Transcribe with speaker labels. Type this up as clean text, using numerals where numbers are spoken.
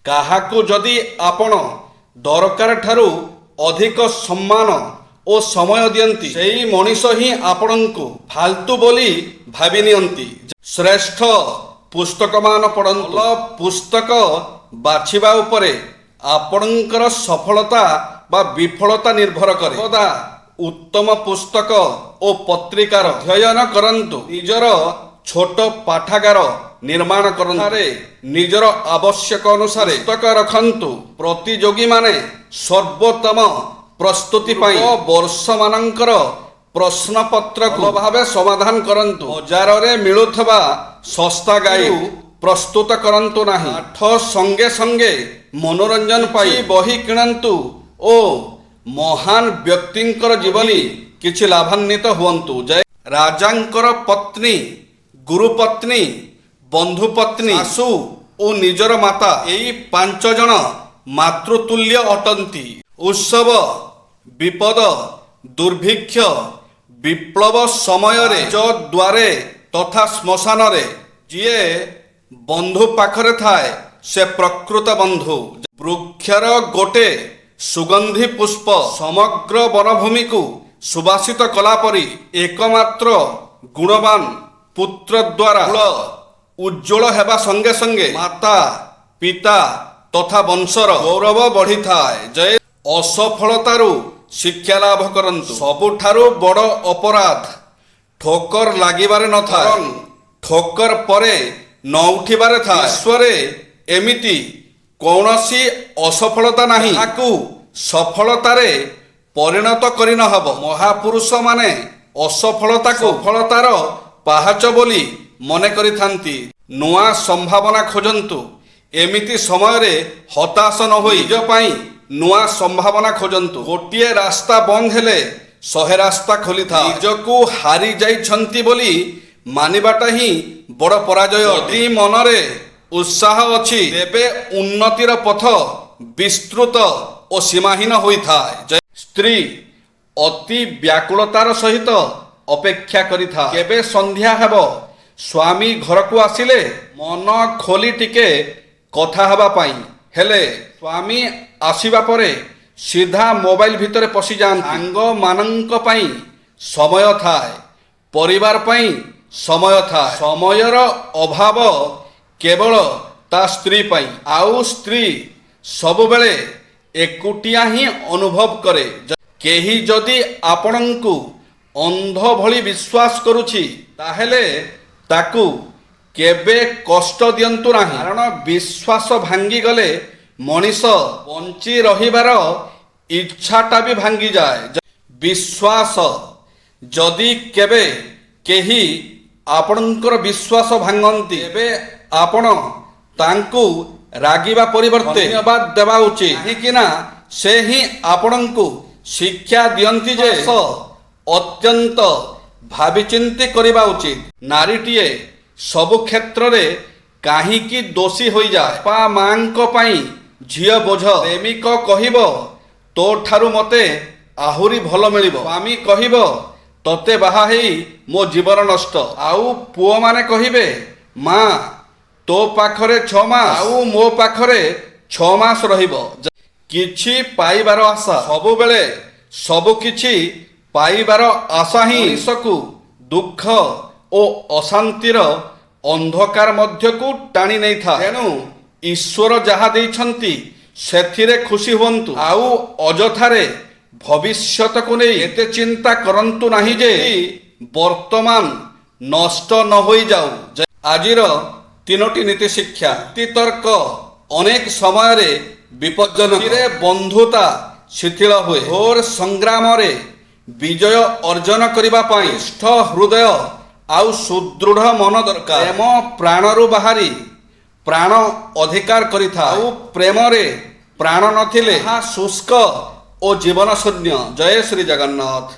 Speaker 1: କାହାକୁ ଯଦି ଆପଣ ଦରକାର ଠାରୁ ଅଧିକ ସମ୍ମାନ ଓ ସମୟ ଦିଅନ୍ତି, ସେଇ ମଣିଷ ହିଁ ଆପଣଙ୍କୁ ଫାଲତୁ ବୋଲି ଭାବି ନିଅନ୍ତି। ଶ୍ରେଷ୍ଠ ପୁସ୍ତକମାନ ପଢ଼ନ୍ତୁ। ଭଲ ପୁସ୍ତକ ବାଛିବା ଉପରେ ଆପଣଙ୍କର ସଫଳତା ବା ବିଫଳତା ନିର୍ଭର କରେ। ସର୍ବଦା ଉତ୍ତମ ପୁସ୍ତକ ଓ ପତ୍ରିକାର ଅଧ୍ୟୟନ କରନ୍ତୁ। ନିଜର ଛୋଟ ପାଠାଗାର ନିର୍ମାଣ କରନ୍ତୁ। ନିଜର ଆବଶ୍ୟକ ଅନୁସାରେ ପୁସ୍ତକ ରଖନ୍ତୁ। ପ୍ରତିଯୋଗୀମାନେ ସର୍ବୋତ୍ତମ ପ୍ରସ୍ତୁତି ପାଇଁ ବର୍ଷମାନଙ୍କର ପ୍ରଶ୍ନପତ୍ରକୁ ଭଲ ଭାବେ ସମାଧାନ କରନ୍ତୁ। ବଜାରରେ ମିଳୁଥିବା ଶସ୍ତା ଗାଈ ପ୍ରସ୍ତୁତ କରନ୍ତୁ ନାହିଁ। ପାଠ ସଙ୍ଗେ ସଙ୍ଗେ ମନୋରଞ୍ଜନ ପାଇଁ ବହି କିଣନ୍ତୁ ଓ ମହାନ ବ୍ୟକ୍ତିଙ୍କର ଜୀବନୀ କିଛି ଲାଭାନ୍ୱିତ ହୁଅନ୍ତୁ। ରାଜାଙ୍କର ପତ୍ନୀ, ଗୁରୁପତ୍ନୀ, ବନ୍ଧୁପତ୍ନୀ, ଶାଶୁ ଓ ନିଜର ମାତା, ଏଇ 5 ଜଣ ମାତୃତୁଲ୍ୟ ଅଟନ୍ତି। ଉତ୍ସବ, ବିପଦ, ଦୁର୍ଭିକ୍ଷ, ବିପ୍ଳବ ସମୟରେ ଦ୍ୱାରେ ତଥା ଶ୍ମଶାନରେ ଯିଏ ବନ୍ଧୁ ପାଖରେ ଥାଏ ସେ ପ୍ରକୃତ ବନ୍ଧୁ। ବୃକ୍ଷର ଗୋଟେ ସୁଗନ୍ଧି ପୁଷ୍ପ ସମଗ୍ର ବନଭୂମିକୁ ସୁବାସିତ କଲା ପରି ଏକମାତ୍ର ଗୁଣବାନ ପୁତ୍ର ଦ୍ୱାରା ଉଜ୍ଜ୍ୱଳ ହେବା ସଙ୍ଗେ ସଙ୍ଗେ ମାତା, ପିତା ତଥା ବଂଶର ଗୌରବ ବଢ଼ିଥାଏ। ଅସଫଳତାରୁ ଶିକ୍ଷା ଲାଭ କରନ୍ତୁ। ସବୁଠାରୁ ବଡ଼ ଅପରାଧ ଠୋକର ଲାଗିବାରେ ନଥାଏ, ଠୋକର ପରେ ନ ଉଠିବାରେ ଥାଏ। ଈଶ୍ୱରରେ ଏମିତି କୌଣସି ଅସଫଳତା ନାହିଁ ଯାହାକୁ ସଫଳତାରେ ପରିଣତ କରି ନ ହେବ। ମହାପୁରୁଷମାନେ ଅସଫଳତାକୁ ସଫଳତାର ପାହାଚ ବୋଲି ମନେ କରିଥାନ୍ତି। ନୂଆ ସମ୍ଭାବନା ଖୋଜନ୍ତୁ। ଏମିତି ସମୟରେ ହତାଶ ନ ହୋଇ ନିଜ ପାଇଁ ନୂଆ ସମ୍ଭାବନା ଖୋଜନ୍ତୁ। ଗୋଟିଏ ରାସ୍ତା ବନ୍ଦ ହେଲେ 100 ରାସ୍ତା ଖୋଲିଥାଏ। ନିଜକୁ ହାରି ଯାଇଛନ୍ତି ବୋଲି ମାନିବାଟା ହିଁ ବଡ଼ ପରାଜୟ। ଯଦି ମନରେ ଉତ୍ସାହ ଅଛି ତେବେ ଉନ୍ନତିର ପଥ ବିସ୍ତୃତ ଓ ସୀମାହୀନ ହୋଇଥାଏ। ସ୍ତ୍ରୀ ଅତି ବ୍ୟାକୁଳତାର ସହିତ ଅପେକ୍ଷା କରିଥାଏ କେବେ ସନ୍ଧ୍ୟା ହେବ। ସ୍ୱାମୀ ଘରକୁ ଆସିଲେ ମନ ଖୋଲି ଟିକେ କଥା ହେବା ପାଇଁ, ହେଲେ ସ୍ୱାମୀ ଆସିବା ପରେ ସିଧା ମୋବାଇଲ ଭିତରେ ପଶିଯାଆନ୍ତି। ସାଙ୍ଗମାନଙ୍କ ପାଇଁ ସମୟ ଥାଏ, ପରିବାର ପାଇଁ ସମୟ ଥାଏ। ସମୟର ଅଭାବ କେବଳ ତା ସ୍ତ୍ରୀ ପାଇଁ। ଆଉ ସ୍ତ୍ରୀ ସବୁବେଳେ ଏକୁଟିଆ ହିଁ ଅନୁଭବ କରେ। କେହି ଯଦି ଆପଣଙ୍କୁ ଅନ୍ଧ ଭଳି ବିଶ୍ୱାସ କରୁଛି ତାହେଲେ ତାକୁ କେବେ କଷ୍ଟ ଦିଅନ୍ତୁ ନାହିଁ। କାରଣ ବିଶ୍ୱାସ ଭାଙ୍ଗିଗଲେ ମଣିଷ ବଞ୍ଚି ରହିବାର ଇଚ୍ଛାଟା ବି ଭାଙ୍ଗିଯାଏ। ବିଶ୍ୱାସ ଯଦି କେବେ କେହି ଆପଣଙ୍କର ବିଶ୍ୱାସ ଭାଙ୍ଗନ୍ତି ତେବେ ଆପଣ ତାଙ୍କୁ ରାଗିବା ପରିବର୍ତ୍ତେ ଧନ୍ୟବାଦ ଦେବା ଉଚିତ। କାହିଁକିନା ସେ ହିଁ ଆପଣଙ୍କୁ ଶିକ୍ଷା ଦିଅନ୍ତି ଯେ ଅତ୍ୟନ୍ତ ଭାବିଚିନ୍ତି କରିବା ଉଚିତ। ନାରୀଟିଏ ସବୁ କ୍ଷେତ୍ରରେ କାହିଁକି ଦୋଷୀ ହୋଇଯାଏ? ବାପା ମାଙ୍କ ପାଇଁ ଝିଅ ବୋଝ। ପ୍ରେମିକ କହିବ ତୋ ଠାରୁ ମୋତେ ଆହୁରି ଭଲ ମିଳିବ। ସ୍ୱାମୀ କହିବ ତତେ ବାହା ହେଇ ମୋ ଜୀବନ ନଷ୍ଟ। ଆଉ ପୁଅମାନେ କହିବେ ମା ତୋ ପାଖରେ 6 ମାସ ଆଉ ମୋ ପାଖରେ 6 ମାସ ରହିବ। କିଛି ପାଇବାର ଆଶା, ସବୁବେଳେ ସବୁ କିଛି ପାଇବାର ଆଶା ହିଁ ମଣିଷକୁ ଦୁଃଖ ଓ ଅଶାନ୍ତିର ଅନ୍ଧକାର ମଧ୍ୟକୁ ଟାଣି ନେଇଥାଏ। ତେଣୁ ଈଶ୍ୱର ଯାହା ଦେଇଛନ୍ତି ସେଥିରେ ଖୁସି ହୁଅନ୍ତୁ। ଆଉ ଅଯଥାରେ ଭବିଷ୍ୟତକୁ ନେଇ ଏତେ ଚିନ୍ତା କରନ୍ତୁ ନାହିଁ ଯେ ବର୍ତ୍ତମାନ ନଷ୍ଟ ନ ହୋଇଯାଉ। ଆଜିର 3ଟି ନୀତି ଶିକ୍ଷା। ଯୁକ୍ତିତର୍କ ଅନେକ ସମୟରେ ବିପଜ୍ଜନକ। ବନ୍ଧୁତା ଶିଥିଳ ହୁଏ। ଘୋର ସଂଗ୍ରାମରେ ବିଜୟ ଅର୍ଜନ କରିବା ପାଇଁ ନିଷ୍ଠ ହୃଦୟ ଆଉ ସୁଦୃଢ଼ ମନ ଦରକାର। ପ୍ରେମ ପ୍ରାଣରୁ ବାହାରି ପ୍ରାଣ ଅଧିକାର କରିଥାଏ। ଆଉ ପ୍ରେମରେ ପ୍ରାଣ ନଥିଲେ ତାହା ଶୁଷ୍କ ଓ ଜୀବନ ଶୂନ୍ୟ। ଜୟ ଶ୍ରୀ ଜଗନ୍ନାଥ।